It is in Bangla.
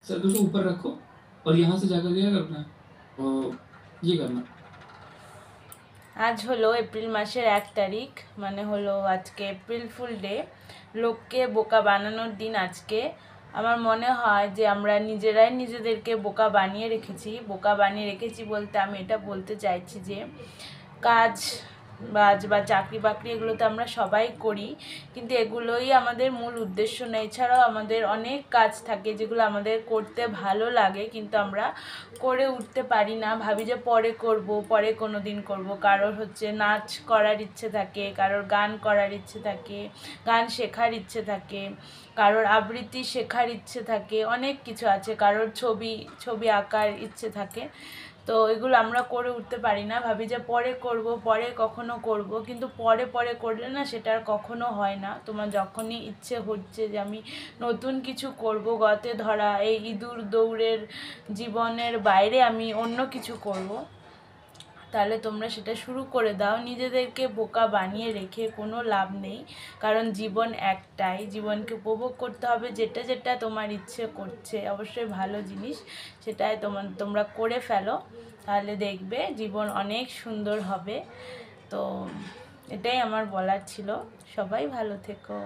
सर को ऊपर रखो और यहाँ से जाकर क्या करना है, ये करना। आज हलो एप्रिल मासेर 1 तारीख माने हलो आज के एप्रिल फुल डे लोकके बोका बानानोर दिन। आज के আমার মনে হয় যে আমরা নিজেরাই নিজেদেরকে বোকা বানিয়ে রেখেছি। বোকা বানিয়ে রেখেছি বলতে আমি এটা বলতে চাইছি যে কাজ বাজ বা চাকরি বাকরি এগুলো তো আমরা সবাই করি, কিন্তু এগুলোই আমাদের মূল উদ্দেশ্য না। এছাড়াও আমাদের অনেক কাজ থাকে যেগুলো আমাদের করতে ভালো লাগে, কিন্তু আমরা করে উঠতে পারি না। ভাবি যে পরে করব, পরে কোনো দিন করব। কারোর হচ্ছে নাচ করার ইচ্ছে থাকে, কারোর গান করার ইচ্ছে থাকে, গান শেখার ইচ্ছে থাকে, কারোর আবৃত্তি শেখার ইচ্ছে থাকে, অনেক কিছু আছে। কারোর ছবি আঁকার ইচ্ছে থাকে। তো এগুলো আমরা করে উঠতে পারি না। ভাবি যে পরে করব, পরে কখনো করব, কিন্তু পরে করলে না সেটা আর কখনো হয় না। তোমার যখনই ইচ্ছে হচ্ছে যে আমি নতুন কিছু করব, গতে ধরা এই ইঁদুর দৌড়ের জীবনের বাইরে আমি অন্য কিছু করব, তাহলে তোমরা সেটা শুরু করে দাও। নিজেদেরকে বোকা বানিয়ে রেখে কোনো লাভ নেই, কারণ জীবন একটাই। জীবনকে উপভোগ করতে হবে। যেটা যেটা তোমার ইচ্ছে করছে, অবশ্যই ভালো জিনিস, সেটাই তোমরা করে ফেলো, তাহলে দেখবে জীবন অনেক সুন্দর হবে। তো এটাই আমার বলার ছিল। সবাই ভালো থেকো।